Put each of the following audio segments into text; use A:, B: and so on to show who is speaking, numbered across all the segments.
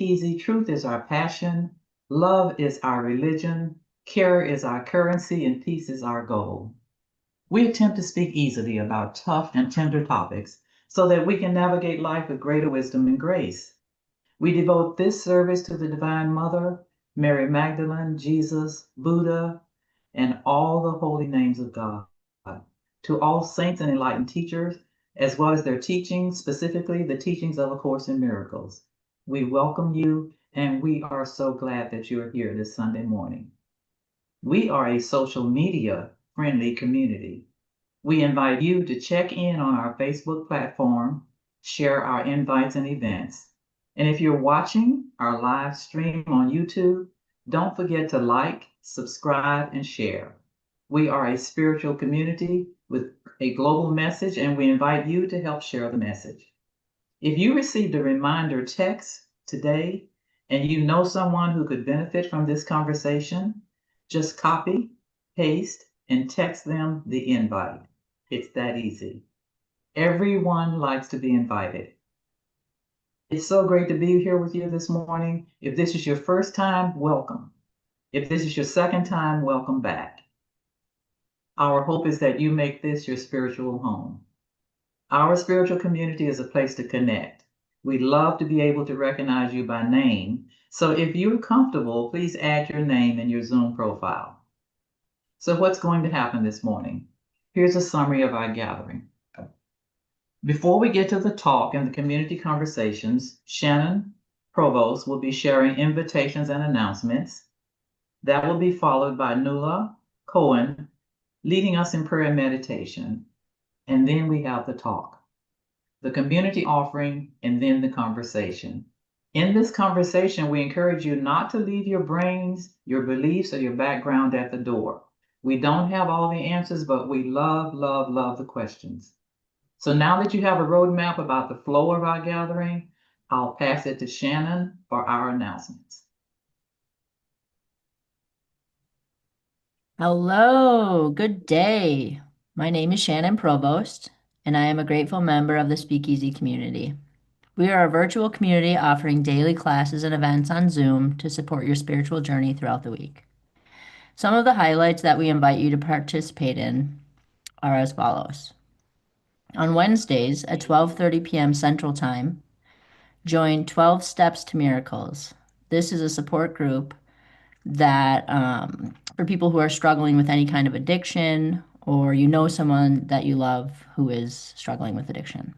A: Easy, truth is our passion, love is our religion, care is our currency, and peace is our goal. We attempt to speak easily about tough and tender topics so that we can navigate life with greater wisdom and grace. We devote this service to the Divine Mother, Mary Magdalene, Jesus, Buddha, and all the holy names of God, to all saints and enlightened teachers, as well as their teachings, specifically the teachings of A Course in Miracles. We welcome you, and we are so glad that you are here this Sunday morning. We are a social media friendly community. We invite you to check in on our Facebook platform, share our invites and events. And if you're watching our live stream on YouTube, don't forget to like, subscribe, and share. We are a spiritual community with a global message, and we invite you to help share the message. If you received a reminder text today and you know someone who could benefit from this conversation, just copy, paste, and text them the invite. It's that easy. Everyone likes to be invited. It's so great to be here with you this morning. If this is your first time, welcome. If this is your second time, welcome back. Our hope is that you make this your spiritual home. Our spiritual community is a place to connect. We'd love to be able to recognize you by name. So if you're comfortable, please add your name in your Zoom profile. So what's going to happen this morning? Here's a summary of our gathering. Before we get to the talk and the community conversations, Shannon Provost will be sharing invitations and announcements. That will be followed by Nuala Cohen leading us in prayer and meditation. And then we have the talk, the community offering, and then the conversation. In this conversation, we encourage you not to leave your brains, your beliefs, or your background at the door. We don't have all the answers, but we love, love, love the questions. So now that you have a roadmap about the flow of our gathering, I'll pass it to Shannon for our announcements.
B: Hello, good day. My name is Shannon Provost, and I am a grateful member of the SpeakEasy community. We are a virtual community offering daily classes and events on Zoom to support your spiritual journey throughout the week. Some of the highlights that we invite you to participate in are as follows. On Wednesdays at 12:30 p.m. Central Time, join 12 Steps to Miracles. This is a support group that for people who are struggling with any kind of addiction, or you know someone that you love who is struggling with addiction.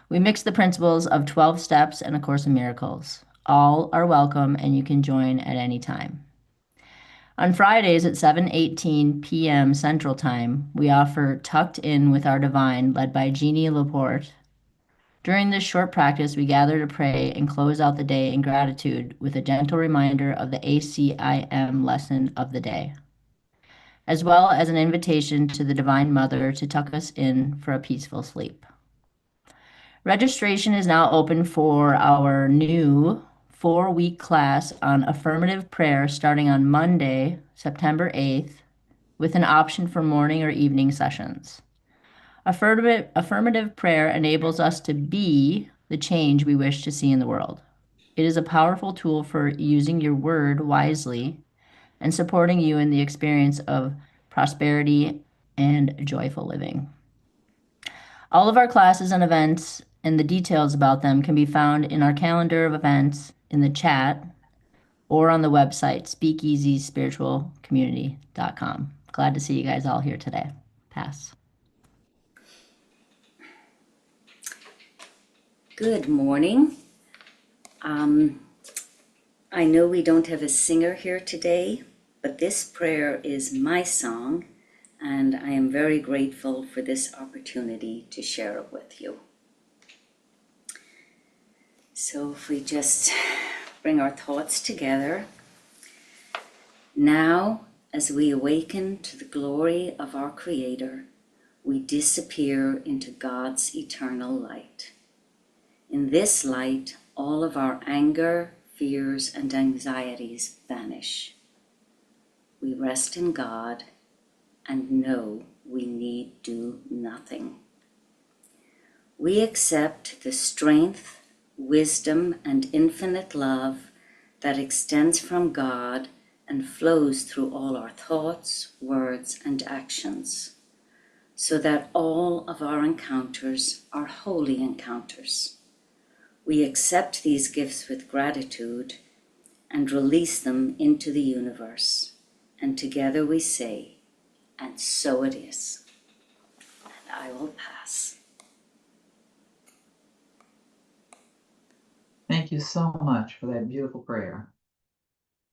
B: We mix the principles of 12 Steps and A Course in Miracles. All are welcome, and you can join at any time. On Fridays at 7:18 p.m. Central Time, we offer Tucked In with Our Divine, led by Jeannie Laporte. During this short practice, we gather to pray and close out the day in gratitude with a gentle reminder of the ACIM lesson of the day, as well as an invitation to the Divine Mother to tuck us in for a peaceful sleep. Registration is now open for our new 4-week class on affirmative prayer starting on Monday, September 8th, with an option for morning or evening sessions. Affirmative prayer enables us to be the change we wish to see in the world. It is a powerful tool for using your word wisely and supporting you in the experience of prosperity and joyful living. All of our classes and events and the details about them can be found in our calendar of events in the chat or on the website speakeasyspiritualcommunity.com. Glad to see you guys all here today. Pass.
C: Good morning. I know we don't have a singer here today, but this prayer is my song, and I am very grateful for this opportunity to share it with you. So if we just bring our thoughts together. Now, as we awaken to the glory of our Creator, we disappear into God's eternal light. In this light, all of our anger, fears, and anxieties vanish. We rest in God and know we need do nothing. We accept the strength, wisdom, and infinite love that extends from God and flows through all our thoughts, words, and actions, so that all of our encounters are holy encounters. We accept these gifts with gratitude and release them into the universe. And together we say, and so it is. And I will pass.
A: Thank you so much for that beautiful prayer.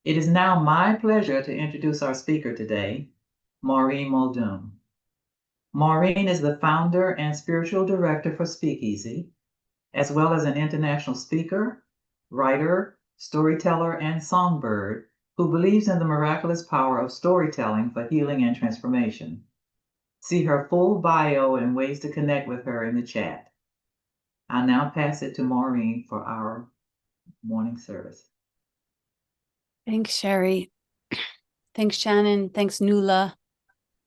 A: It is now my pleasure to introduce our speaker today, Maureen Muldoon. Maureen is the founder and spiritual director for SpeakEasy, as well as an international speaker, writer, storyteller, and songbird who believes in the miraculous power of storytelling for healing and transformation. See her full bio and ways to connect with her in the chat. I'll now pass it to Maureen for our morning service.
D: Thanks, Sherry. Thanks, Shannon. Thanks, Nuala.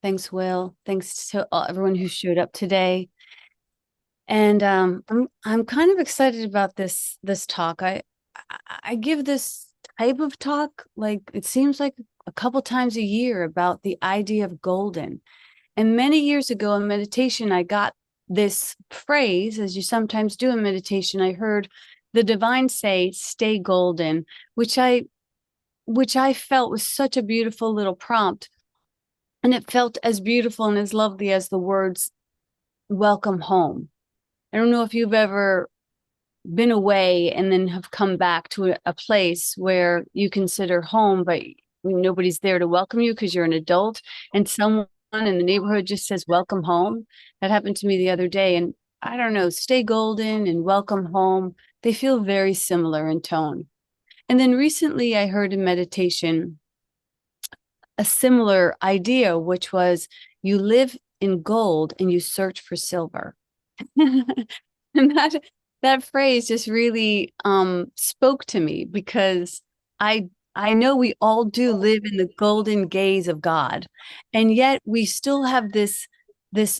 D: Thanks, Will. Thanks to everyone who showed up today. And I'm kind of excited about this talk. I give this type of talk, like it seems like a couple times a year, about the idea of golden. And many years ago in meditation, I got this phrase, as you sometimes do in meditation. I heard the divine say, "Stay golden," which I felt was such a beautiful little prompt. And it felt as beautiful and as lovely as the words, "Welcome home." I don't know if you've ever been away and then have come back to a place where you consider home, but nobody's there to welcome you because you're an adult, and someone in the neighborhood just says, "Welcome home." That happened to me the other day. And I don't know, "Stay golden" and "welcome home," they feel very similar in tone. And then recently I heard in meditation a similar idea, which was, you live in gold and you search for silver. And that phrase just really spoke to me, because I know we all do live in the golden gaze of God, and yet we still have this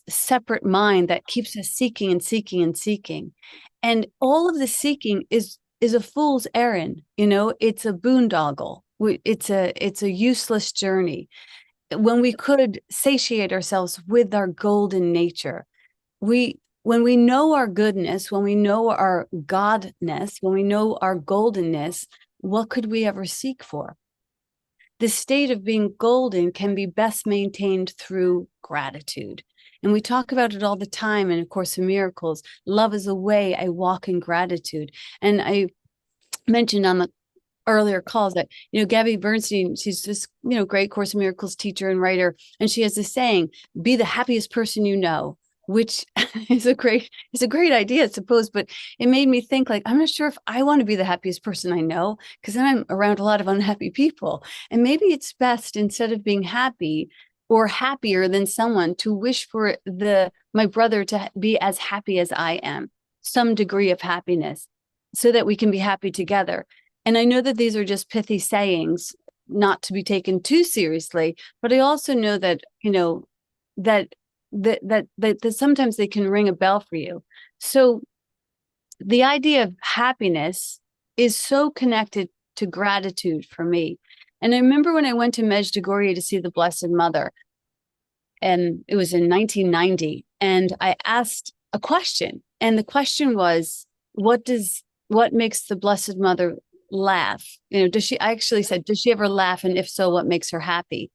D: separate mind that keeps us seeking and seeking and seeking. And all of the seeking is a fool's errand. It's a boondoggle. It's a useless journey when we could satiate ourselves with our golden nature. When we know our goodness, when we know our godness, when we know our goldenness, what could we ever seek for? The state of being golden can be best maintained through gratitude. And we talk about it all the time in A Course in Miracles. Love is a way I walk in gratitude. And I mentioned on the earlier calls that, Gabby Bernstein, she's this, great Course in Miracles teacher and writer. And she has this saying, "Be the happiest person you know," which is a great idea, I suppose. But it made me think, like, I'm not sure if I want to be the happiest person I know, because then I'm around a lot of unhappy people. And maybe it's best, instead of being happy or happier than someone, to wish for my brother to be as happy as I am, some degree of happiness, so that we can be happy together. And I know that these are just pithy sayings, not to be taken too seriously, but I also know that, that sometimes they can ring a bell for you. So the idea of happiness is so connected to gratitude for me. And I remember when I went to Medjugorje to see the Blessed Mother, and it was in 1990, and I asked a question, and the question was, what makes the Blessed Mother laugh? I actually said, does she ever laugh? And if so, what makes her happy?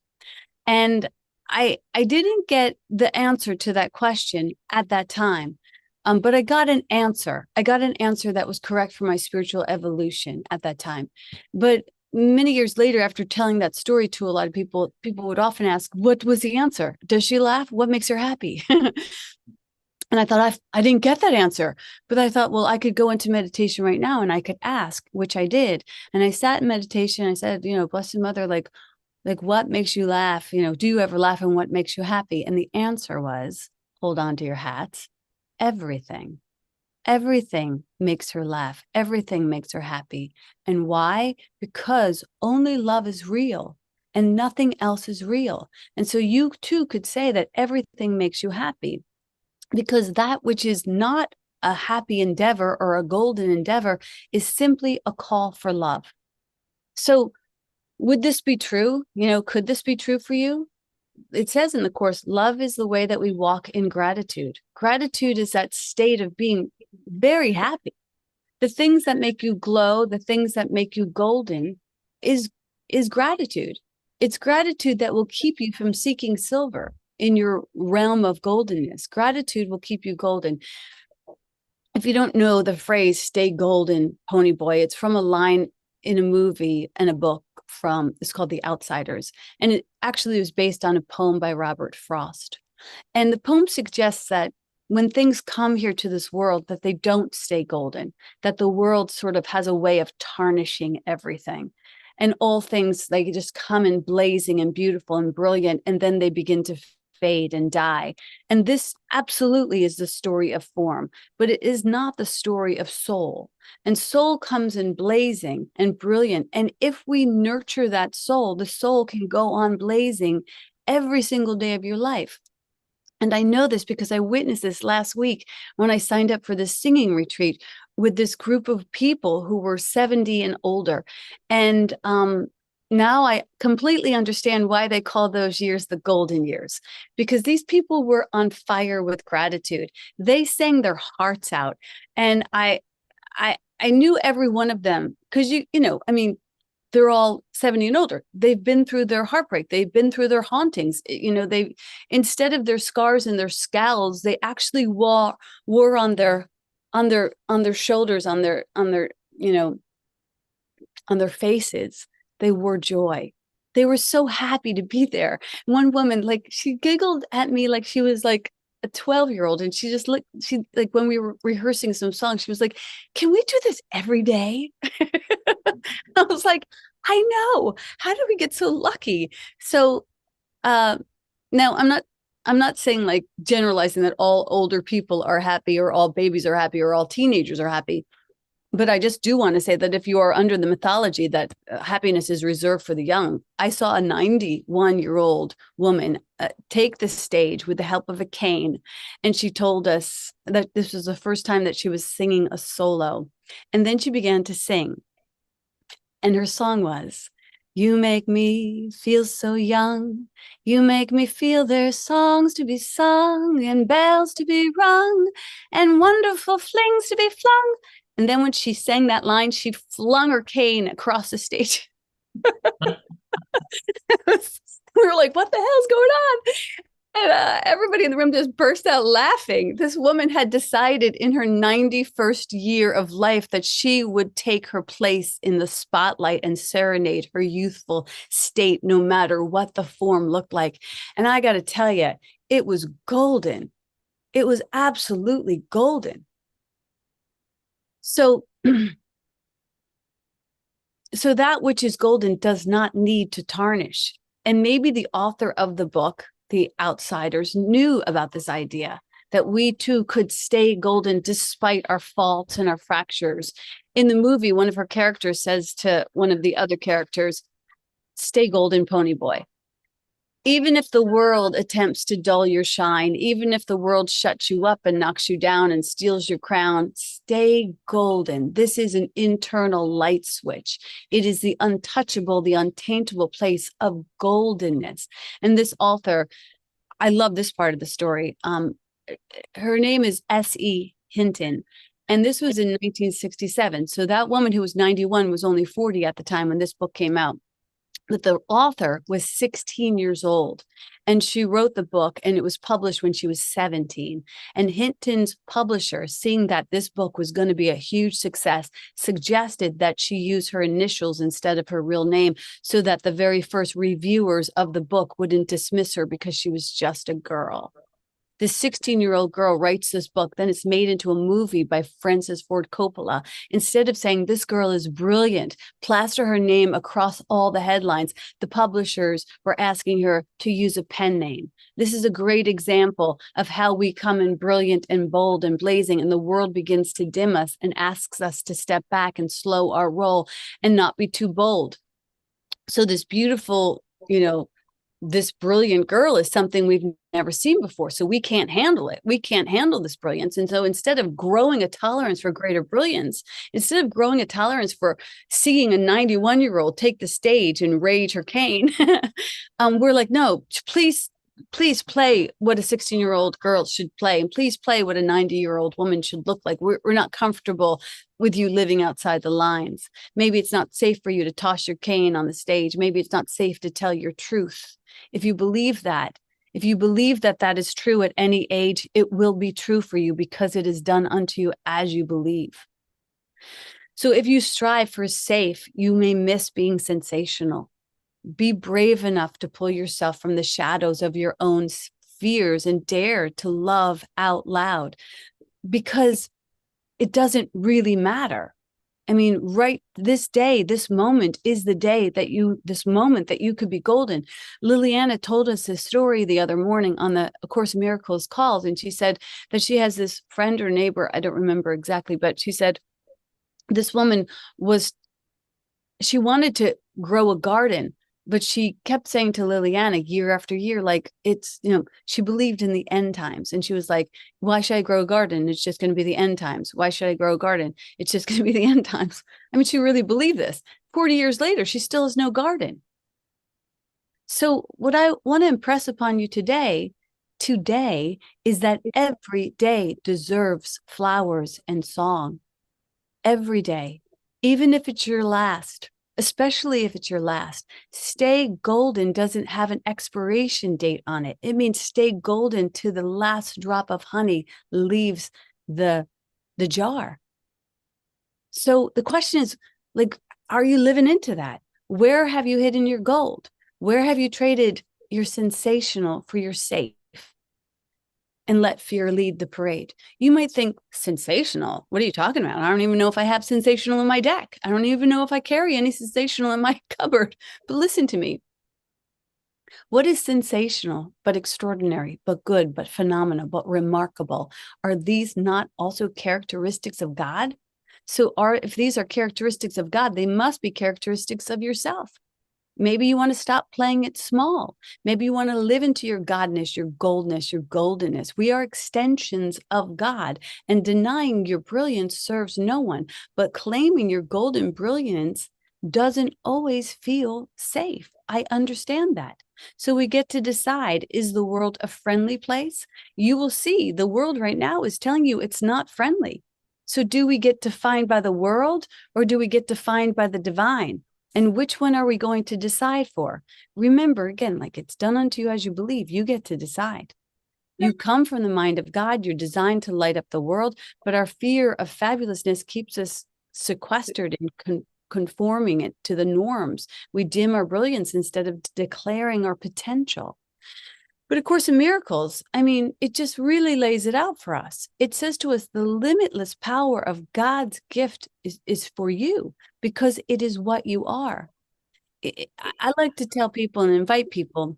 D: And I didn't get the answer to that question at that time, but I got an answer. I got an answer that was correct for my spiritual evolution at that time. But many years later, after telling that story to a lot of people, people would often ask, what was the answer? Does she laugh? What makes her happy? And I thought, I didn't get that answer. But I thought, well, I could go into meditation right now and I could ask, which I did. And I sat in meditation. I said, Blessed Mother, like what makes you laugh? Do you ever laugh, and what makes you happy? And the answer was, hold on to your hats, everything. Everything makes her laugh. Everything makes her happy. And why? Because only love is real and nothing else is real. And so you too could say that everything makes you happy, because that which is not a happy endeavor or a golden endeavor is simply a call for love. So would this be true? Could this be true for you? It says in the Course, love is the way that we walk in gratitude. Gratitude is that state of being very happy. The things that make you glow, the things that make you golden is gratitude. It's gratitude that will keep you from seeking silver in your realm of goldenness. Gratitude will keep you golden. If you don't know the phrase, stay golden, pony boy, it's from a line in a movie and a book it's called The Outsiders. And it actually was based on a poem by Robert Frost. And the poem suggests that when things come here to this world, that they don't stay golden, that the world sort of has a way of tarnishing everything. And all things, they just come in blazing and beautiful and brilliant, and then they begin to fade and die. And this absolutely is the story of form, but it is not the story of soul. And soul comes in blazing and brilliant. And if we nurture that soul, the soul can go on blazing every single day of your life. And I know this because I witnessed this last week when I signed up for this singing retreat with this group of people who were 70 and older. And now I completely understand why they call those years the golden years, because these people were on fire with gratitude. They sang their hearts out. And I knew every one of them because, they're all 70 and older. They've been through their heartbreak. They've been through their hauntings. They, instead of their scars and their scowls, they actually wore on their shoulders, on their faces. They wore joy. They were so happy to be there. One woman, she giggled at me like she was like a 12-year-old, and she just looked. She when we were rehearsing some songs, she was like, "Can we do this every day?" I was like, I know. How do we get so lucky? So now I'm not saying generalizing that all older people are happy or all babies are happy or all teenagers are happy. But I just do want to say that if you are under the mythology that happiness is reserved for the young, I saw a 91-year-old woman take the stage with the help of a cane. And she told us that this was the first time that she was singing a solo. And then she began to sing. And her song was, "You make me feel so young. You make me feel there's songs to be sung and bells to be rung and wonderful flings to be flung." And then when she sang that line, she flung her cane across the stage. We were like, what the hell's going on? And everybody in the room just burst out laughing. This woman had decided in her 91st year of life that she would take her place in the spotlight and serenade her youthful state, no matter what the form looked like. And I got to tell you, it was golden. It was absolutely golden. So that which is golden does not need to tarnish. And maybe the author of the book, The Outsiders, knew about this idea that we too could stay golden despite our faults and our fractures. In the movie, one of her characters says to one of the other characters, "Stay golden, pony boy." Even if the world attempts to dull your shine, even if the world shuts you up and knocks you down and steals your crown, stay golden. This is an internal light switch. It is the untouchable, the untaintable place of goldenness. And this author, I love this part of the story. Her name is S.E. Hinton. And this was in 1967. So that woman who was 91 was only 40 at the time when this book came out. But the author was 16 years old, and she wrote the book, and it was published when she was 17. And Hinton's publisher, seeing that this book was going to be a huge success, suggested that she use her initials instead of her real name so that the very first reviewers of the book wouldn't dismiss her because she was just a girl. This 16-year-old girl writes this book, then it's made into a movie by Francis Ford Coppola. Instead of saying this girl is brilliant, plaster her name across all the headlines, the publishers were asking her to use a pen name. This is a great example of how we come in brilliant and bold and blazing, and the world begins to dim us and asks us to step back and slow our roll and not be too bold. So this beautiful, this brilliant girl is something we've never seen before. So we can't handle it. We can't handle this brilliance. And so instead of growing a tolerance for greater brilliance, instead of growing a tolerance for seeing a 91-year-old take the stage and rage her cane, we're like, no, please play what a 16-year-old girl should play, and please play what a 90-year-old woman should look like. We're not comfortable with you living outside the lines. Maybe it's not safe for you to toss your cane on the stage. Maybe it's not safe to tell your truth. If you believe that that is true at any age, it will be true for you because it is done unto you as you believe. So if you strive for safe, you may miss being sensational. Be brave enough to pull yourself from the shadows of your own fears and dare to love out loud, because it doesn't really matter. I mean, right, this day, this moment is the day that this moment that you could be golden. Liliana told us this story the other morning on the A Course in Miracles calls, and she said that she has this friend or neighbor, I don't remember exactly, but she said this woman she wanted to grow a garden, but she kept saying to Liliana year after year, like, it's, she believed in the end times. And she was like, why should I grow a garden? It's just going to be the end times. Why should I grow a garden? It's just going to be the end times. I mean, she really believed this. 40 years later, she still has no garden. So what I want to impress upon you today is that every day deserves flowers and song. Every day, even if it's your last. Especially if it's your last. Stay golden doesn't have an expiration date on it. It means stay golden to the last drop of honey leaves the jar. So the question is, like, are you living into that? Where have you hidden your gold? Where have you traded your sensational for your safe? And let fear lead the parade. You might think, sensational? What are you talking about? I don't even know if I have sensational in my deck. I don't even know if I carry any sensational in my cupboard. But listen to me. What is sensational, but extraordinary, but good, but phenomenal, but remarkable? Are these not also characteristics of God? So if these are characteristics of God, they must be characteristics of yourself. Maybe you want to stop playing it small. Maybe you want to live into your godness, your goldness, your goldenness. We are extensions of God, and denying your brilliance serves no one. But claiming your golden brilliance doesn't always feel safe. I understand that. So we get to decide, is the world a friendly place? You will see the world right now is telling you it's not friendly. So do we get defined by the world, or do we get defined by the divine? And which one are we going to decide for? Remember, again, like, it's done unto you as you believe. You get to decide. You come from the mind of God. You're designed to light up the world, but our fear of fabulousness keeps us sequestered and conforming it to the norms. We dim our brilliance instead of declaring our potential. But A Course in Miracles, I mean, it just really lays it out for us. It says to us, the limitless power of God's gift is for you, because it is what you are. I like to tell people and invite people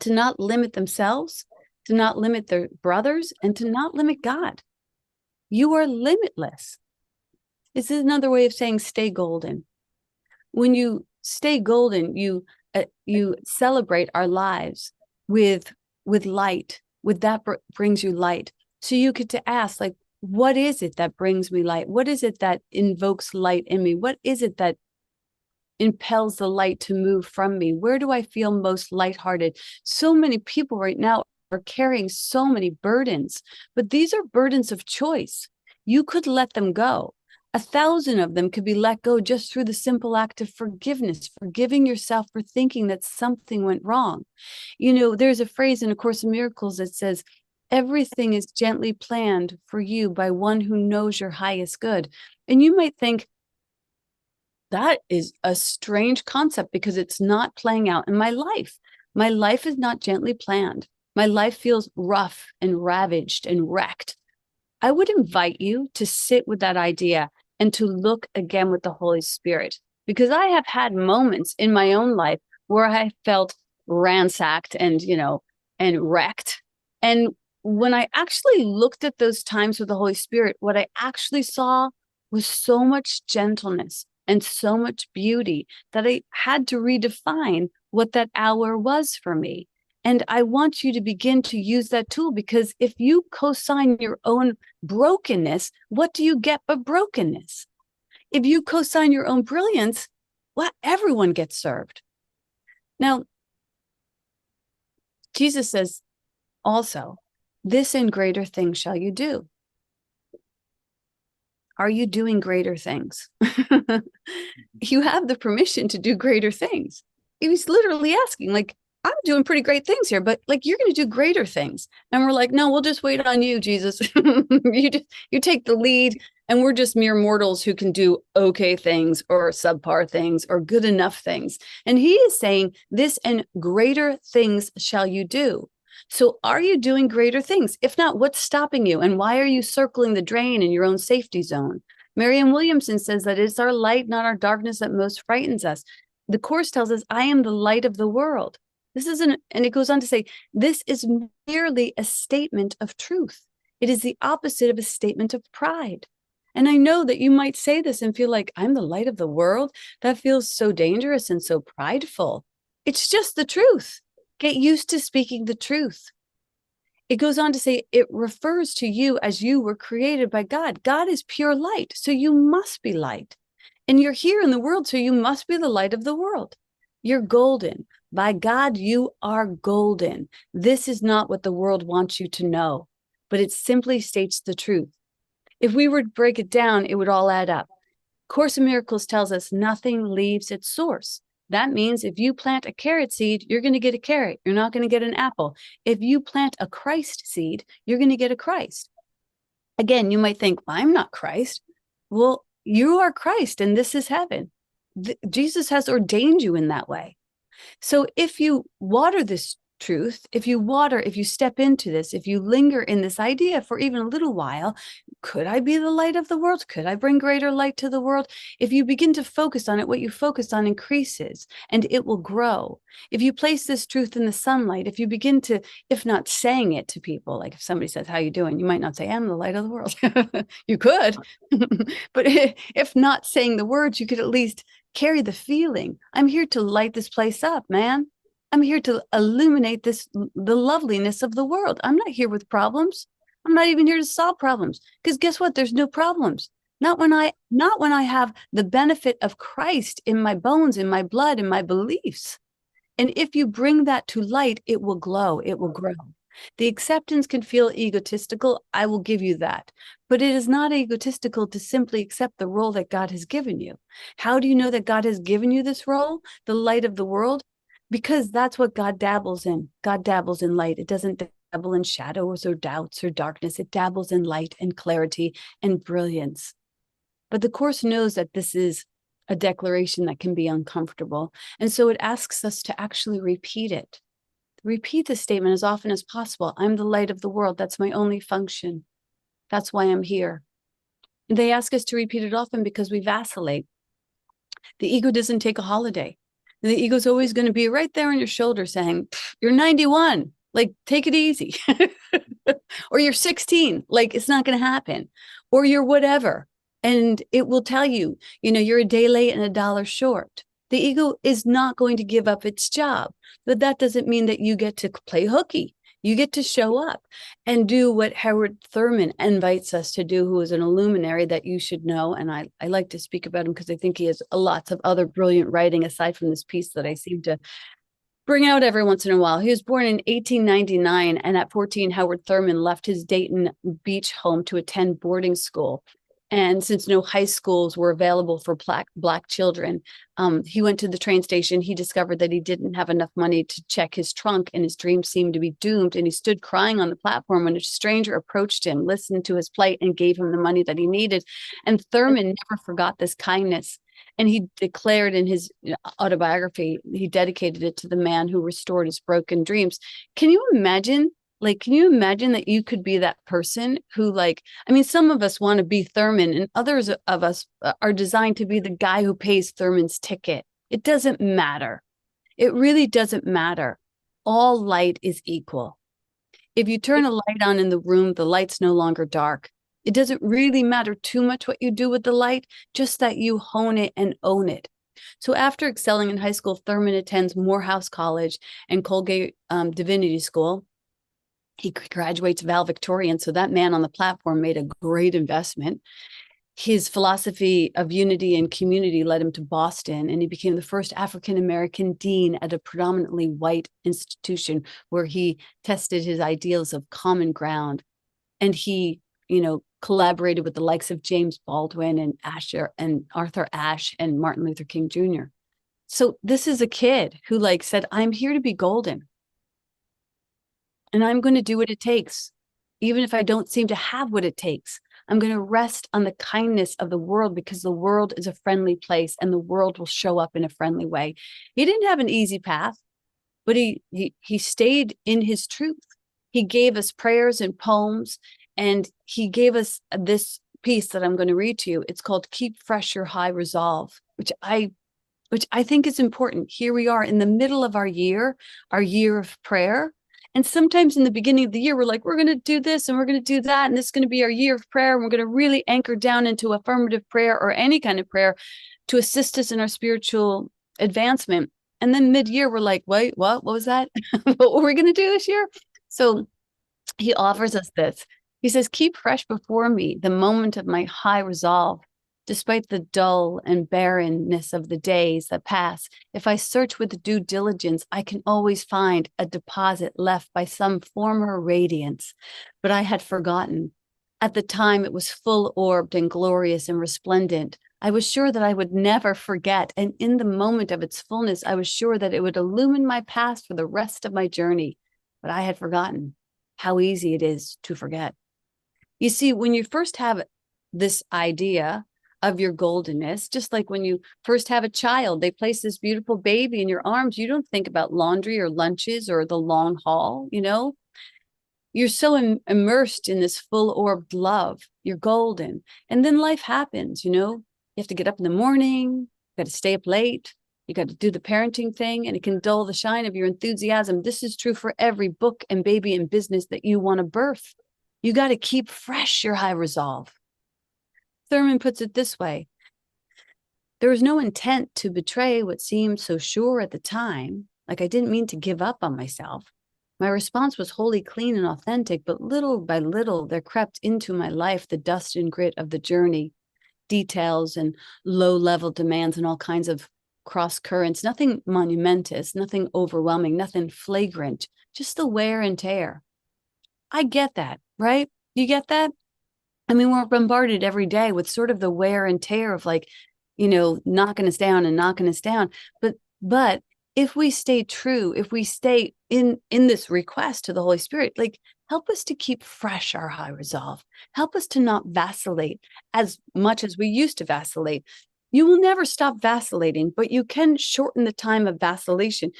D: to not limit themselves, to not limit their brothers, and to not limit God. You are limitless. This is another way of saying stay golden. When you stay golden, you celebrate our lives with light, with that brings you light. So you get to ask, like, what is it that brings me light? What is it that invokes light in me? What is it that impels the light to move from me? Where do I feel most lighthearted? So many people right now are carrying so many burdens, but these are burdens of choice. You could let them go. 1,000 of them could be let go just through the simple act of forgiveness, forgiving yourself for thinking that something went wrong. There's a phrase in A Course in Miracles that says, everything is gently planned for you by one who knows your highest good. And you might think, that is a strange concept because it's not playing out in my life. My life is not gently planned. My life feels rough and ravaged and wrecked. I would invite you to sit with that idea and to look again with the Holy Spirit, because I have had moments in my own life where I felt ransacked and wrecked. And when I actually looked at those times with the Holy Spirit, what I actually saw was so much gentleness and so much beauty that I had to redefine what that hour was for me. And I want you to begin to use that tool, because if you co-sign your own brokenness, what do you get but brokenness? If you co-sign your own brilliance, well, everyone gets served. Now, Jesus says also, this and greater things shall you do. Are you doing greater things? You have the permission to do greater things. He was literally asking, like, I'm doing pretty great things here, but like, you're going to do greater things. And we're like, no, we'll just wait on you, Jesus. You take the lead, and we're just mere mortals who can do okay things or subpar things or good enough things. And he is saying, this and greater things shall you do. So are you doing greater things? If not, what's stopping you? And why are you circling the drain in your own safety zone? Marianne Williamson says that it's our light, not our darkness, that most frightens us. The Course tells us, I am the light of the world. This isn't, and it goes on to say, this is merely a statement of truth. It is the opposite of a statement of pride. And I know that you might say this and feel like, I'm the light of the world. That feels so dangerous and so prideful. It's just the truth. Get used to speaking the truth. It goes on to say, it refers to you as you were created by God. God is pure light, so you must be light. And you're here in the world, so you must be the light of the world. You're golden. By God, you are golden. This is not what the world wants you to know, but it simply states the truth. If we were to break it down, it would all add up. Course in Miracles tells us nothing leaves its source. That means if you plant a carrot seed, you're going to get a carrot. You're not going to get an apple. If you plant a Christ seed, you're going to get a Christ. Again, you might think, well, I'm not Christ. Well, you are Christ, and this is heaven. Jesus has ordained you in that way. So if you water this truth, if you step into this, if you linger in this idea for even a little while, could I be the light of the world? Could I bring greater light to the world? If you begin to focus on it, what you focus on increases and it will grow. If you place this truth in the sunlight, if you begin to, if not saying it to people, like if somebody says, how you doing? You might not say, I'm the light of the world. You could, but if not saying the words, you could at least carry the feeling. I'm here to light this place up, man. I'm here to illuminate the loveliness of the world. I'm not here with problems. I'm not even here to solve problems, because guess what? There's no problems. Not when I have the benefit of Christ in my bones, in my blood, in my beliefs. And if you bring that to light, it will glow, it will grow. The acceptance can feel egotistical. I will give you that. But it is not egotistical to simply accept the role that God has given you. How do you know that God has given you this role, the light of the world? Because that's what God dabbles in. God dabbles in light. It doesn't dabble in shadows or doubts or darkness. It dabbles in light and clarity and brilliance. But the Course knows that this is a declaration that can be uncomfortable. And so it asks us to actually repeat it. Repeat the statement as often as possible. I'm the light of the world. That's my only function. That's why I'm here. And they ask us to repeat it often because we vacillate. The ego doesn't take a holiday. The ego's always going to be right there on your shoulder saying, you're 91, like, take it easy. Or you're 16, like, it's not going to happen. Or you're whatever. And it will tell you, you're a day late and $1 short. The ego is not going to give up its job, but that doesn't mean that you get to play hooky. You get to show up and do what Howard Thurman invites us to do, who is an illuminary that you should know. And I like to speak about him because I think he has lots of other brilliant writing aside from this piece that I seem to bring out every once in a while. He was born in 1899, and at 14, Howard Thurman left his Dayton Beach home to attend boarding school. And since no high schools were available for black children, he went to the train station. He discovered that he didn't have enough money to check his trunk, and his dreams seemed to be doomed. And he stood crying on the platform when a stranger approached him, listened to his plight, and gave him the money that he needed. And Thurman never forgot this kindness. And he declared in his autobiography, he dedicated it to the man who restored his broken dreams. Can you imagine? Can you imagine that you could be that person who, some of us want to be Thurman, and others of us are designed to be the guy who pays Thurman's ticket. It doesn't matter. It really doesn't matter. All light is equal. If you turn a light on in the room, the light's no longer dark. It doesn't really matter too much what you do with the light, just that you hone it and own it. So after excelling in high school, Thurman attends Morehouse College and Colgate Divinity School. He graduates valedictorian. So that man on the platform made a great investment. His philosophy of unity and community led him to Boston, and he became the first African-American dean at a predominantly white institution where he tested his ideals of common ground. And he, collaborated with the likes of James Baldwin and Arthur Ashe and Martin Luther King Jr. So this is a kid who said, I'm here to be golden. And I'm going to do what it takes. Even if I don't seem to have what it takes, I'm going to rest on the kindness of the world, because the world is a friendly place and the world will show up in a friendly way. He didn't have an easy path, but he stayed in his truth. He gave us prayers and poems, and he gave us this piece that I'm going to read to you. It's called Keep Fresh Your High Resolve, which I think is important. Here we are in the middle of our year of prayer. And sometimes in the beginning of the year, we're like, we're going to do this and we're going to do that. And this is going to be our year of prayer. And we're going to really anchor down into affirmative prayer or any kind of prayer to assist us in our spiritual advancement. And then mid-year, we're like, wait, what was that? What were we going to do this year? So he offers us this. He says, keep fresh before me the moment of my high resolve. Despite the dull and barrenness of the days that pass, if I search with due diligence, I can always find a deposit left by some former radiance. But I had forgotten. At the time, it was full-orbed and glorious and resplendent. I was sure that I would never forget, and in the moment of its fullness, I was sure that it would illumine my past for the rest of my journey. But I had forgotten. How easy it is to forget. You see, when you first have this idea of your goldenness, just like when you first have a child, they place this beautiful baby in your arms. You don't think about laundry or lunches or the long haul, You're so immersed in this full-orbed love. You're golden. And then life happens, You have to get up in the morning, you got to stay up late, you got to do the parenting thing, and it can dull the shine of your enthusiasm. This is true for every book and baby and business that you want to birth. You got to keep fresh your high resolve. Thurman puts it this way. There was no intent to betray what seemed so sure at the time. Like I didn't mean to give up on myself. My response was wholly clean and authentic, but little by little, there crept into my life the dust and grit of the journey, details and low-level demands and all kinds of cross currents, nothing monumentous, nothing overwhelming, nothing flagrant, just the wear and tear. I get that, right? You get that? I mean, we're bombarded every day with sort of the wear and tear of knocking us down and knocking us down. But if we stay true, if we stay in this request to the Holy Spirit, help us to keep fresh our high resolve. Help us to not vacillate as much as we used to vacillate. You will never stop vacillating, but you can shorten the time of vacillation.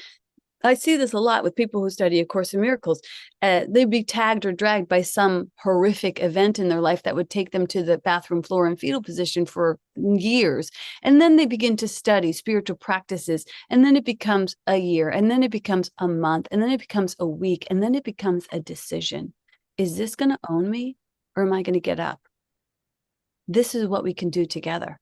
D: I see this a lot with people who study A Course in Miracles. They'd be tagged or dragged by some horrific event in their life that would take them to the bathroom floor in fetal position for years. And then they begin to study spiritual practices. And then it becomes a year. And then it becomes a month. And then it becomes a week. And then it becomes a decision. Is this going to own me, or am I going to get up? This is what we can do together.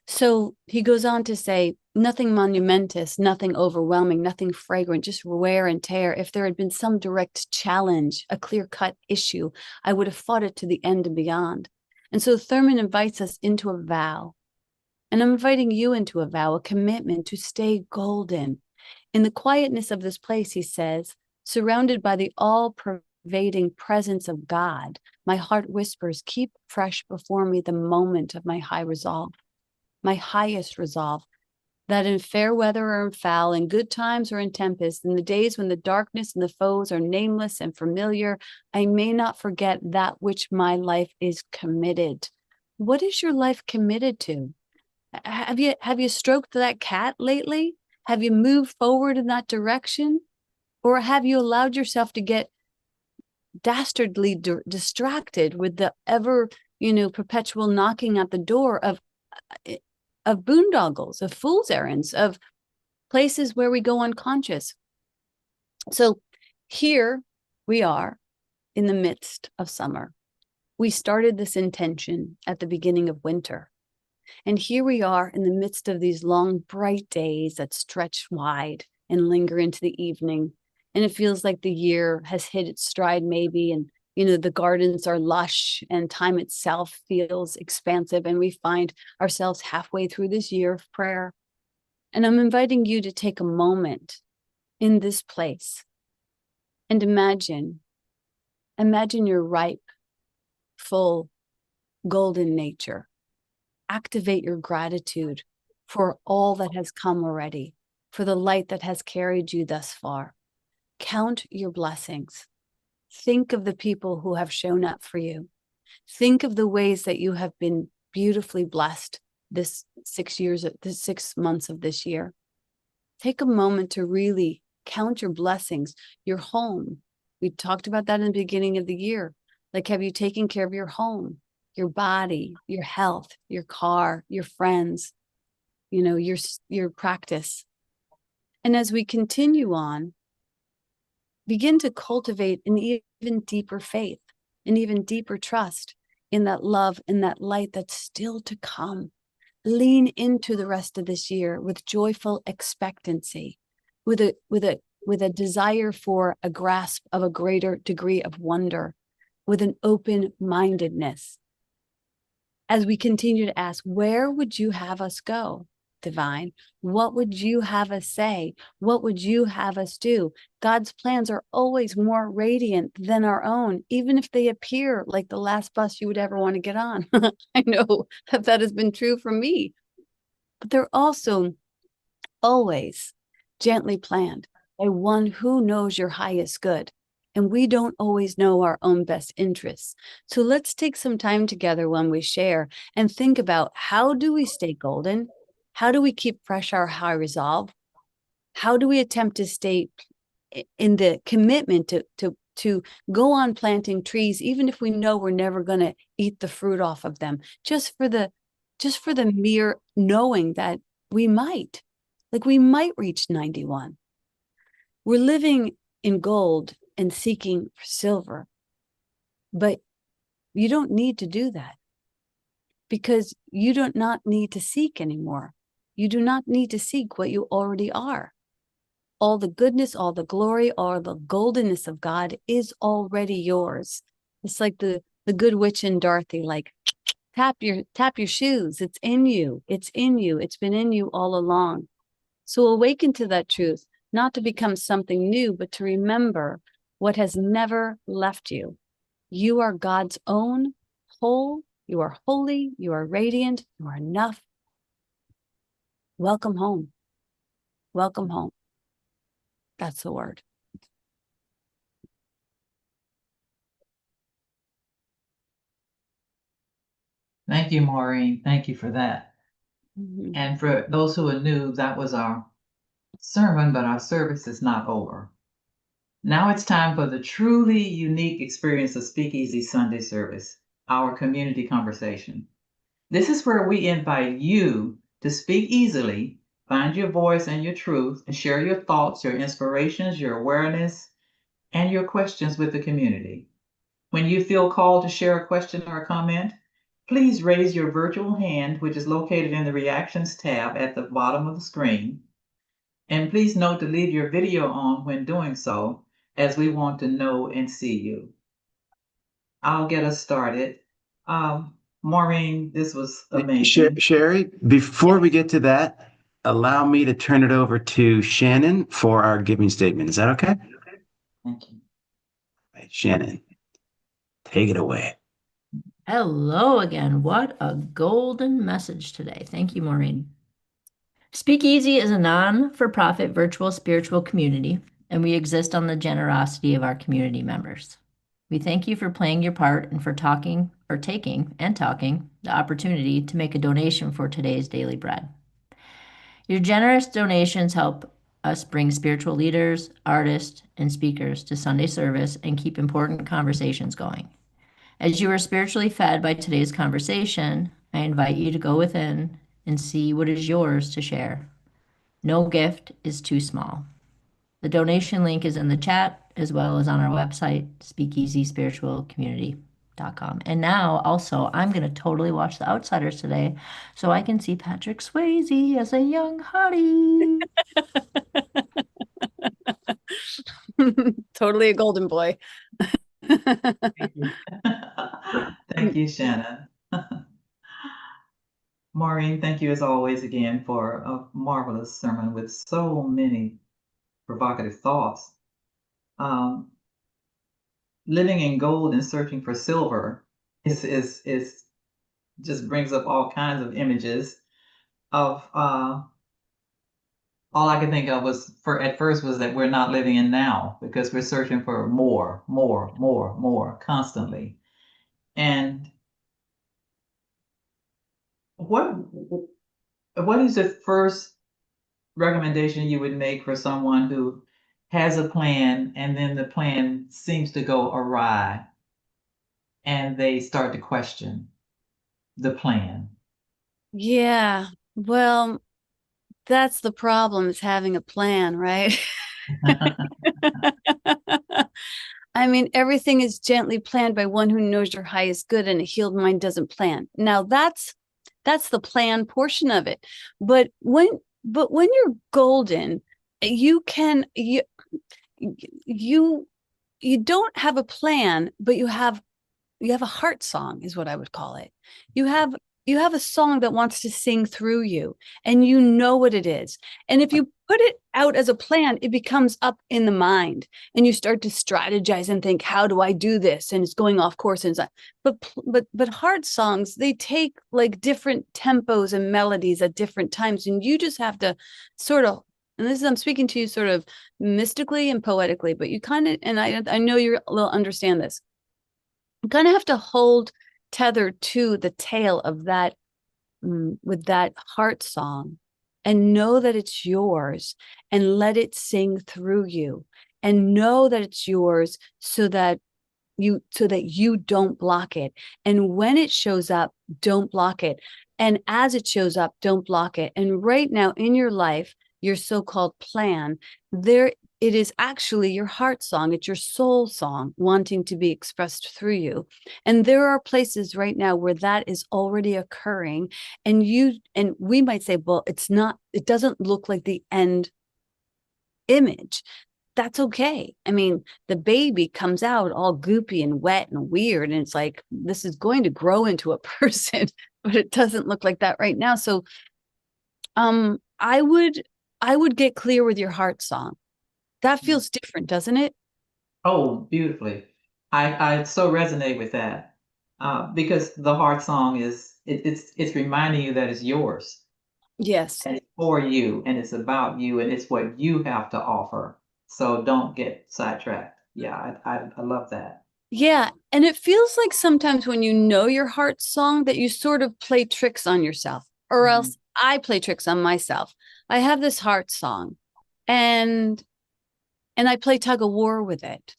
D: So he goes on to say, nothing monumentous, nothing overwhelming, nothing fragrant, just wear and tear. If there had been some direct challenge, a clear-cut issue, I would have fought it to the end and beyond. And so Thurman invites us into a vow. And I'm inviting you into a vow, a commitment to stay golden. In the quietness of this place, he says, surrounded by the all-pervading presence of God, my heart whispers, keep fresh before me the moment of my high resolve. My highest resolve, that in fair weather or in foul, in good times or in tempest, in the days when the darkness and the foes are nameless and familiar, I may not forget that which my life is committed. What is your life committed to? Have you stroked that cat lately? Have you moved forward in that direction? Or have you allowed yourself to get dastardly distracted with the ever, perpetual knocking at the door of boondoggles, of fool's errands, of places where we go unconscious? So here we are in the midst of summer. We started this intention at the beginning of winter. And here we are in the midst of these long, bright days that stretch wide and linger into the evening. And it feels like the year has hit its stride, maybe. And, the gardens are lush and time itself feels expansive. And we find ourselves halfway through this year of prayer. And I'm inviting you to take a moment in this place and imagine your ripe, full, golden nature. Activate your gratitude for all that has come already, for the light that has carried you thus far. Count your blessings. Think of the people who have shown up for you. Think of the ways that you have been beautifully blessed this 6 months of this year. Take a moment to really count your blessings, your home. We talked about that in the beginning of the year. Like, have you taken care of your home, your body, your health, your car, your friends, your practice? And as we continue on, begin to cultivate an even deeper faith, an even deeper trust in that love and that light that's still to come. Lean into the rest of this year with joyful expectancy, with a desire for a grasp of a greater degree of wonder, with an open-mindedness. As we continue to ask, where would you have us go, Divine? What would you have us say? What would you have us do? God's plans are always more radiant than our own, even if they appear like the last bus you would ever want to get on. I know that has been true for me, but they're also always gently planned by one who knows your highest good. And we don't always know our own best interests. So let's take some time together when we share and think about, how do we stay golden? How do we keep fresh our high resolve? How do we attempt to stay in the commitment to go on planting trees, even if we know we're never going to eat the fruit off of them, just for the mere knowing that we might reach 91. We're living in gold and seeking for silver, but you don't need to do that, because you do not need to seek anymore. You do not need to seek what you already are. All the goodness, all the glory, all the goldenness of God is already yours. It's like the good witch in Dorothy, like, tap your shoes. It's in you. It's in you. It's been in you all along. So awaken to that truth, not to become something new, but to remember what has never left you. You are God's own whole. You are holy. You are radiant. You are enough. Welcome home. Welcome home. That's the word.
A: Thank you, Maureen. Thank you for that.
D: Mm-hmm.
A: And for those who are new, that was our sermon, but our service is not over. Now it's time for the truly unique experience of SpeakEasy Sunday service, our community conversation. This is where we invite you to speak easily, find your voice and your truth, and share your thoughts, your inspirations, your awareness, and your questions with the community. When you feel called to share a question or a comment, please raise your virtual hand, which is located in the Reactions tab at the bottom of the screen. And please note to leave your video on when doing so, as we want to know and see you. I'll get us started. Maureen, this was amazing.
E: Sherry, before we get to that, allow me to turn it over to Shannon for our giving statement. Is that okay?
A: Thank you.
E: Right, Shannon, take it away.
B: Hello again. What a golden message today. Thank you, Maureen. SpeakEasy is a non-for-profit virtual spiritual community, and we exist on the generosity of our community members. We thank you for playing your part and for taking the opportunity to make a donation for today's daily bread. Your generous donations help us bring spiritual leaders, artists, and speakers to Sunday service and keep important conversations going. As you are spiritually fed by today's conversation, I invite you to go within and see what is yours to share. No gift is too small. The donation link is in the chat as well as on our website, SpeakEasySpiritualCommunity.com. gmail.com. And now also I'm going to totally watch The Outsiders today so I can see Patrick Swayze as a young hottie.
D: Totally a golden boy.
A: Thank you. Thank you, Shannon. Maureen, thank you as always again for a marvelous sermon with so many provocative thoughts. Living in gold and searching for silver is just brings up all kinds of images of all I could think of was at first was that we're not living in now because we're searching for more constantly. And what is the first recommendation you would make for someone who has a plan and then the plan seems to go awry and they start to question the plan?
D: Yeah. Well, that's the problem, is having a plan, right? I mean, everything is gently planned by one who knows your highest good, and a healed mind doesn't plan. Now that's the plan portion of it. But when you're golden, you don't have a plan, but you have a heart song, is what I would call it. You have a song that wants to sing through you, and you know what it is. And if you put it out as a plan, it becomes up in the mind, and you start to strategize and think, how do I do this? And it's going off course. And but heart songs, they take like different tempos and melodies at different times, and you just have to sort of, and this is, I'm speaking to you sort of mystically and poetically, but you kind of, and I know you'll understand this. You kind of have to hold tether to the tail of that with that heart song, and know that it's yours, and let it sing through you, and know that it's yours so that you don't block it. And when it shows up, don't block it. And as it shows up, don't block it. And right now in your life, your so-called plan, it is actually your heart song. It's your soul song wanting to be expressed through you. And there are places right now where that is already occurring. And we might say, well, it doesn't look like the end image. That's okay. I mean, the baby comes out all goopy and wet and weird, and it's like, this is going to grow into a person, but it doesn't look like that right now. So I would get clear with your heart song. That feels different, doesn't it?
A: Oh, beautifully. I so resonate with that because the heart song it's reminding you that it's yours
D: Yes.
A: and it's for you and it's about you and it's what you have to offer. So don't get sidetracked. Yeah, I love that.
D: Yeah. And it feels like sometimes when you know your heart song that you sort of play tricks on yourself, or else I play tricks on myself. I have this heart song, and I play tug of war with it.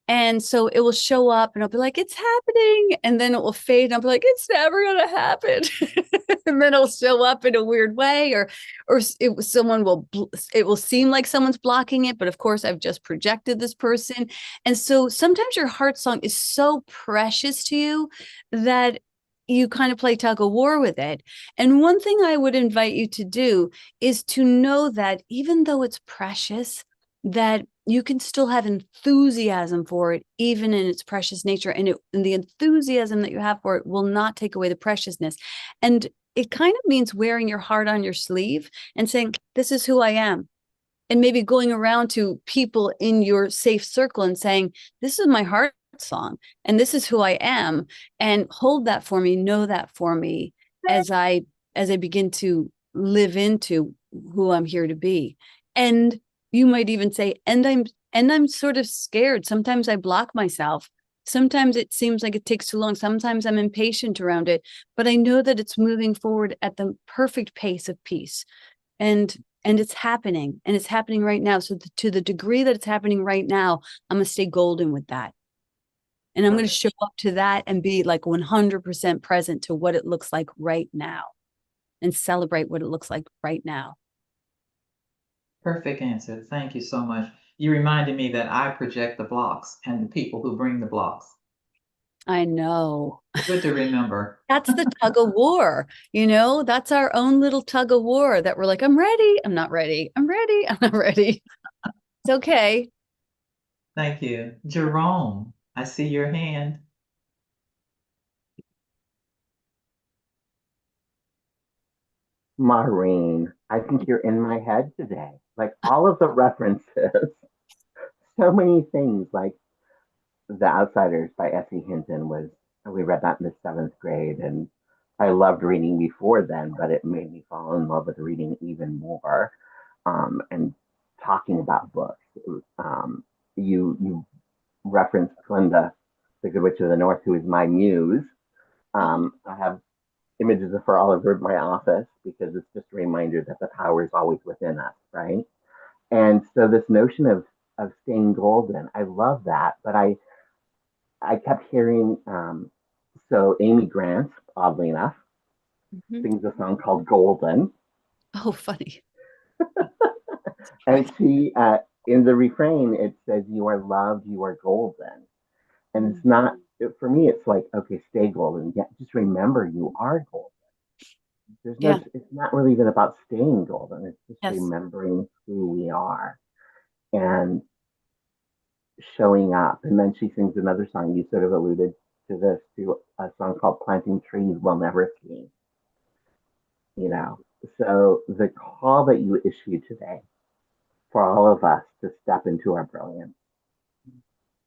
D: And so it will show up and I'll be like, it's happening. And then it will fade. And I'll be like, it's never going to happen. And then it'll show up in a weird way, or it will seem like someone's blocking it. But of course, I've just projected this person. And so sometimes your heart song is so precious to you that you kind of play tug of war with it. And one thing I would invite you to do is to know that even though it's precious, that you can still have enthusiasm for it, even in its precious nature. And the enthusiasm that you have for it will not take away the preciousness. And it kind of means wearing your heart on your sleeve and saying, this is who I am. And maybe going around to people in your safe circle and saying, this is my heart song, and this is who I am. And hold that for me, know that for me as I begin to live into who I'm here to be. And you might even say, and I'm sort of scared. Sometimes I block myself. Sometimes it seems like it takes too long. Sometimes I'm impatient around it, but I know that it's moving forward at the perfect pace of peace. And it's happening, and it's happening right now. So to the degree that it's happening right now, I'm going to stay golden with that. And I'm going to show up to that and be like 100% present to what it looks like right now, and celebrate what it looks like right now.
A: Perfect answer. Thank you so much. You reminded me that I project the blocks and the people who bring the blocks.
D: I know.
A: Good to remember.
D: That's the tug of war, you know, that's our own little tug of war that we're like, I'm ready. I'm not ready. I'm ready. I'm not ready. It's okay.
A: Thank you. Jerome, I see your hand.
F: Maureen, I think you're in my head today. Like all of the references, so many things. Like The Outsiders by Effie Hinton was, we read that in the seventh grade, and I loved reading before then, but it made me fall in love with reading even more. And talking about books, you referenced Glinda, the Good Witch of the North, who is my muse. I have images of her all over my office because it's just a reminder that the power is always within us, right? And so this notion of staying golden, I love that, but I kept hearing so Amy Grant, oddly enough,
D: Mhm.
F: sings a song called Golden,
D: Oh, funny.
F: and she in the refrain it says, "You are loved, you are golden," and it's not. For me, it's like, okay, stay golden. Yeah, just remember you are golden. There's no.
D: Yeah.
F: It's not really even about staying golden. It's just
D: Yes.
F: remembering who we are and showing up. And then she sings another song. You sort of alluded to this, to a song called "Planting Trees Will Never See." You know, so the call that you issued today for all of us to step into our brilliance,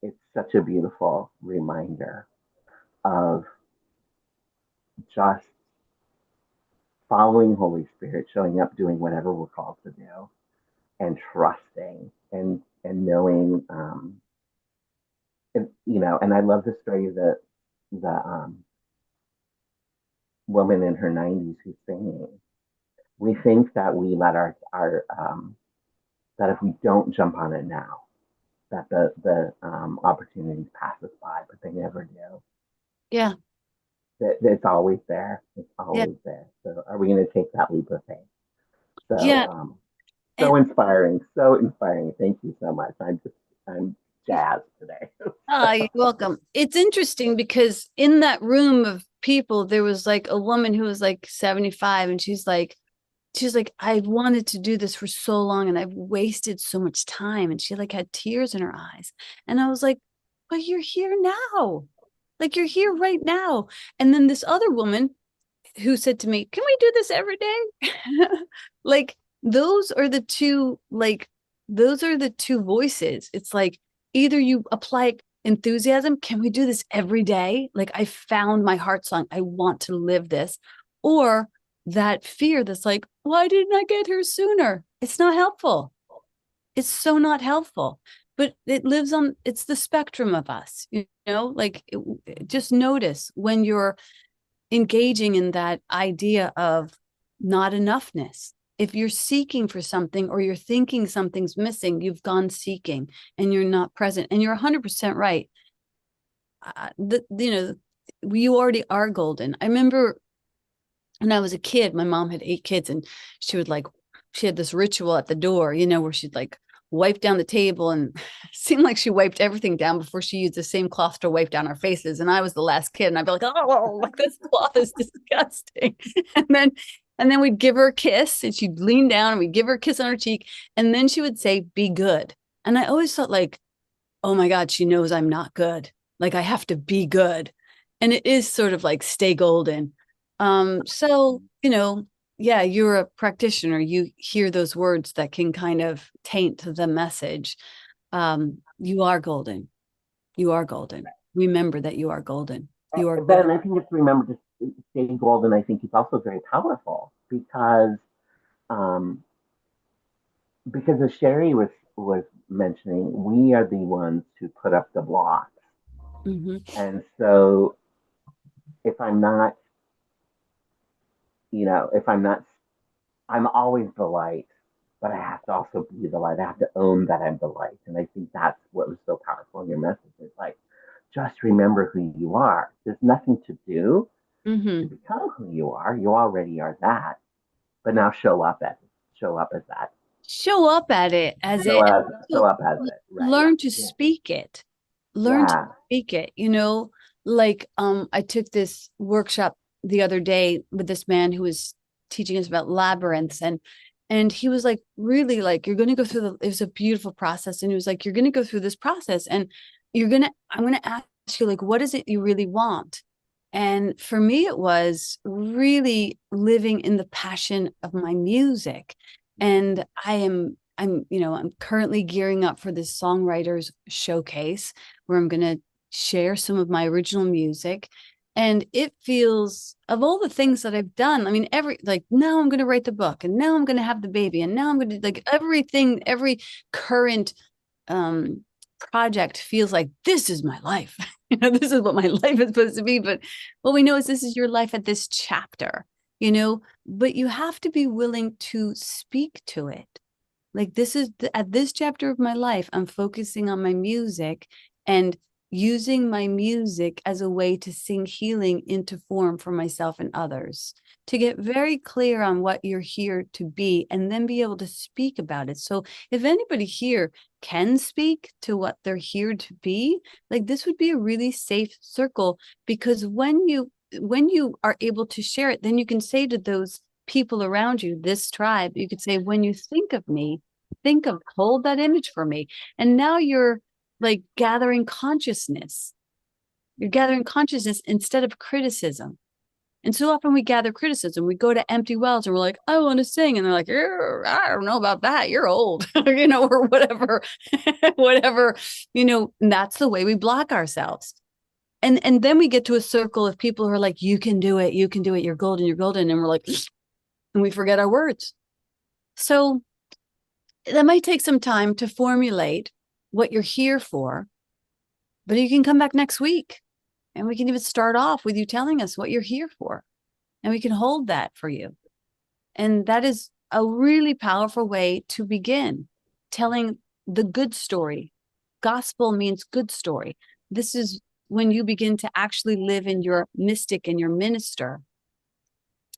F: it's such a beautiful reminder of just following Holy Spirit, showing up, doing whatever we're called to do, and trusting and knowing, and, you know. And I love the story that the woman in her 90s who's singing. We think that we let our that if we don't jump on it now, that the opportunities pass us by, but they never do.
D: Yeah.
F: It's always there. It's
D: Yeah.
F: always there. So are we going to take that leap of faith? So
D: Yeah. And
F: so inspiring, so inspiring. Thank you so much. I'm jazzed today.
D: you're welcome. It's interesting because in that room of people, there was like a woman who was like 75, and she's like, I've wanted to do this for so long and I've wasted so much time. And she like had tears in her eyes. And I was like, but you're here now. Like you're here right now. And then this other woman who said to me, can we do this every day? Like those are the two, like those are the two voices. It's like either you apply enthusiasm, can we do this every day? Like I found my heart song, I want to live this. Or that fear that's like, why didn't I get here sooner? It's not helpful. It's so not helpful. But it lives on, it's the spectrum of us, you know, like just notice when you're engaging in that idea of not enoughness. If you're seeking for something or you're thinking something's missing, you've gone seeking and you're not present. And you're 100% right. You know, you already are golden. I remember when I was a kid, my mom had 8 kids, and she would like, she had this ritual at the door, you know, where she'd like wipe down the table, and it seemed like she wiped everything down before she used the same cloth to wipe down our faces. And I was the last kid, and I'd be like, oh, like this cloth is disgusting. And then we'd give her a kiss, and she'd lean down and we'd give her a kiss on her cheek. And then she would say, be good. And I always thought like, oh my God, she knows I'm not good. Like I have to be good. And it is sort of like stay golden. So, you know, yeah, you're a practitioner. You hear those words that can kind of taint the message. You are golden. You are golden. Remember that you are golden. You are
F: But
D: good.
F: and I think it's remember to stay golden. I think it's also very powerful um, because as Sherry was mentioning, we are the ones who put up the blocks.
D: Mm-hmm.
F: And so if I'm not, if I'm not, I'm always the light, but I have to also be the light. I have to own that I'm the light. And I think that's what was so powerful in your message. It's like, just remember who you are. There's nothing to do to
D: Mm-hmm.
F: become who you are. You already are that. But now show up as that.
D: Show up at it as
F: Show
D: it.
F: up, show up as it. Right.
D: Learn to
F: Yeah.
D: speak it. Learn to
F: Yeah.
D: speak it. You know, like I took this workshop the other day with this man who was teaching us about labyrinths, and he was like, really, like, you're going to go through it was a beautiful process, and he was like, you're going to go through this process, and I'm going to ask you, like, what is it you really want? And for me, it was really living in the passion of my music. And I'm currently gearing up for this songwriters showcase where I'm going to share some of my original music. And it feels, of all the things that I've done, I mean, now I'm going to write the book, and now I'm going to have the baby, and now I'm going to, like, every current project feels like this is my life. This is what my life is supposed to be. But what we know is this is your life at this chapter, but you have to be willing to speak to it. Like, this is at this chapter of my life, I'm focusing on my music and using my music as a way to sing healing into form for myself and others, to get very clear on what you're here to be, and then be able to speak about it. So if anybody here can speak to what they're here to be, like, this would be a really safe circle, because when you are able to share it, then you can say to those people around you, this tribe, you could say, when you think of me, hold that image for me. And now you're like gathering consciousness. You're gathering consciousness instead of criticism. And so often we gather criticism. We go to empty wells and we're like, I want to sing. And they're like, I don't know about that. You're old, or whatever, whatever, and that's the way we block ourselves. And then we get to a circle of people who are like, you can do it. You're golden. And we're like, and we forget our words. So that might take some time to formulate what you're here for, but you can come back next week, and we can even start off with you telling us what you're here for, and we can hold that for you. And that is a really powerful way to begin telling the good story. Gospel means good story. This is when you begin to actually live in your mystic and your minister.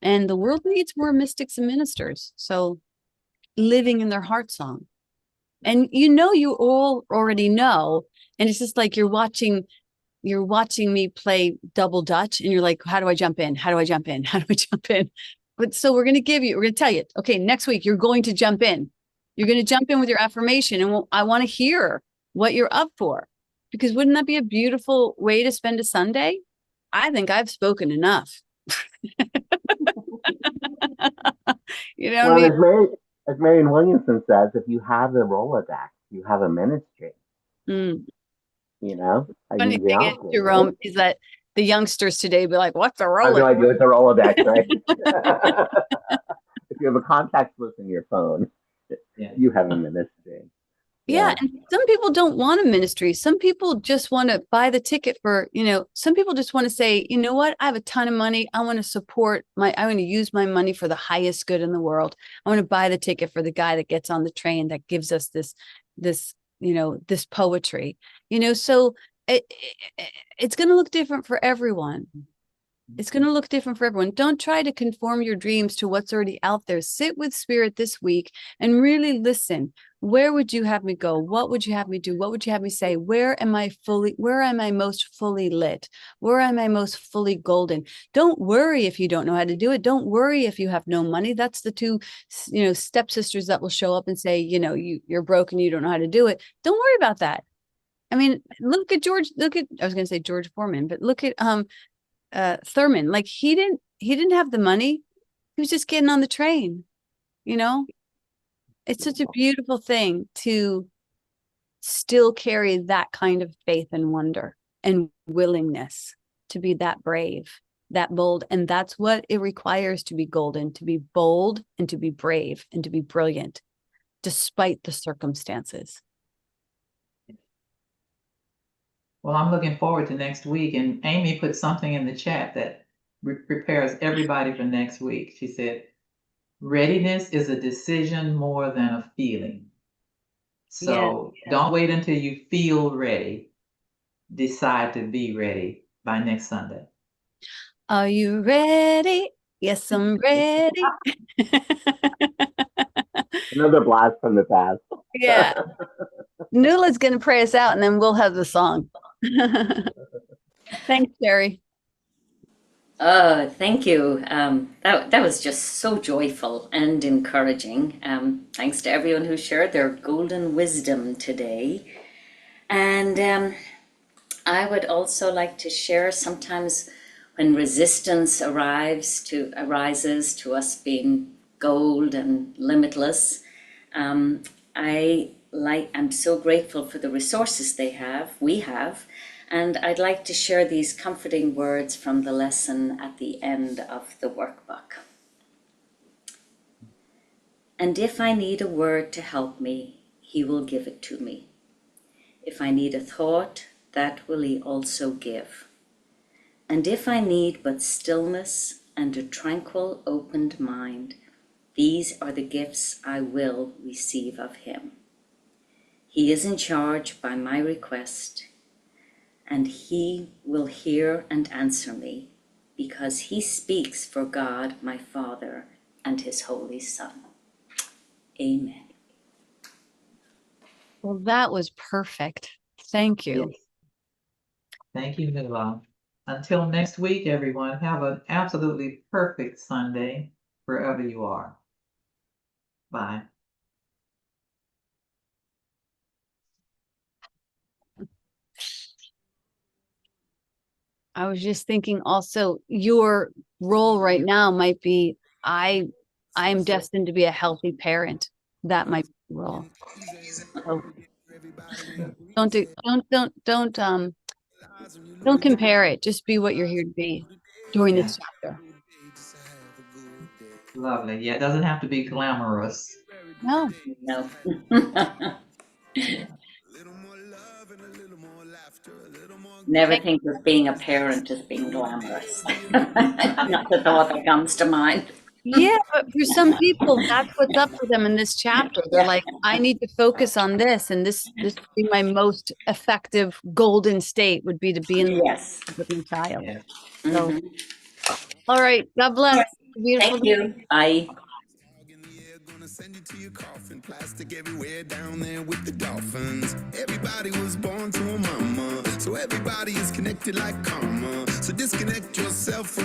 D: And the world needs more mystics and ministers. So living in their heart song. And you all already know. And it's just like you're watching me play double Dutch, and you're like, how do I jump in? How do I jump in? How do I jump in? But so we're going to tell you, okay, next week, you're going to jump in. You're going to jump in with your affirmation. And I want to hear what you're up for, because wouldn't that be a beautiful way to spend a Sunday? I think I've spoken enough.
F: Well,
D: what I mean?
F: as Marion Williamson says, if you have the Rolodex, you have a ministry.
D: Mm.
F: I
D: Funny
F: mean, we
D: thing
F: all
D: is,
F: do,
D: Jerome,
F: right?
D: is that the youngsters today be like, what's a
F: I have no
D: Rolex?
F: idea what the Rolodex, right? If you have a contact list in your phone,
A: Yeah.
F: you have a ministry.
D: Yeah. And some people don't want a ministry. Some people just want to buy the ticket for, some people just want to say, you know what? I have a ton of money. I want to use my money for the highest good in the world. I want to buy the ticket for the guy that gets on the train that gives us this poetry, so it's going to look different for everyone. It's going to look different for everyone. Don't try to conform your dreams to what's already out there. Sit with spirit this week and really listen. Where would you have me go? What would you have me do? What would you have me say? Where am I most fully lit? Where am I most fully golden? Don't worry if you don't know how to do it. Don't worry if you have no money. That's the two, stepsisters that will show up and say, you're broke and you don't know how to do it. Don't worry about that. I mean, I was going to say George Foreman, but look at, Thurman. Like, he didn't have the money. He was just getting on the train. It's such a beautiful thing to still carry that kind of faith and wonder and willingness to be that brave, that bold. And that's what it requires to be golden, to be bold and to be brave and to be brilliant, despite the circumstances.
A: Well, I'm looking forward to next week. And Amy put something in the chat that prepares everybody for next week. She said, readiness is a decision more than a feeling. So don't wait until you feel ready. Decide to be ready by next Sunday.
D: Are you ready? Yes, I'm ready.
F: Another blast from the past.
D: Yeah. Nula's going to pray us out, and then we'll have the song. Thanks, Sherry.
C: Thank you. That was just so joyful and encouraging. Thanks to everyone who shared their golden wisdom today. And I would also like to share sometimes when resistance arises to us being gold and limitless. I'm so grateful for the resources we have. And I'd like to share these comforting words from the lesson at the end of the workbook. And if I need a word to help me, he will give it to me. If I need a thought, that will he also give. And if I need but stillness and a tranquil, opened mind, these are the gifts I will receive of him. He is in charge by my request, and he will hear and answer me, because he speaks for God, my Father, and his Holy Son. Amen.
D: Well, that was perfect. Thank you.
F: Yes.
A: Thank you, Nula. Until next week, everyone, have an absolutely perfect Sunday wherever you are. Bye.
D: I was just thinking also your role right now might be I am destined to be a healthy parent. That might be the role. So don't compare it. Just be what you're here to be during this chapter.
A: Lovely. Yeah, it doesn't have to be glamorous.
D: No.
C: No. Never think of being a parent as being glamorous. Not the thought that comes to mind.
D: Yeah, but for some people, that's what's up for them in this chapter. They're like, I need to focus on this, and this would be my most effective golden state would be to be in
C: Yes.
D: with my child.
A: Yeah.
D: So,
C: Mhm.
D: all right, God bless. Beautiful.
C: Thank you. Bye.
G: Gonna send you to your coffin. Plastic everywhere down there with the dolphins. Everybody was born to a mama, so everybody is connected like karma. So disconnect yourself from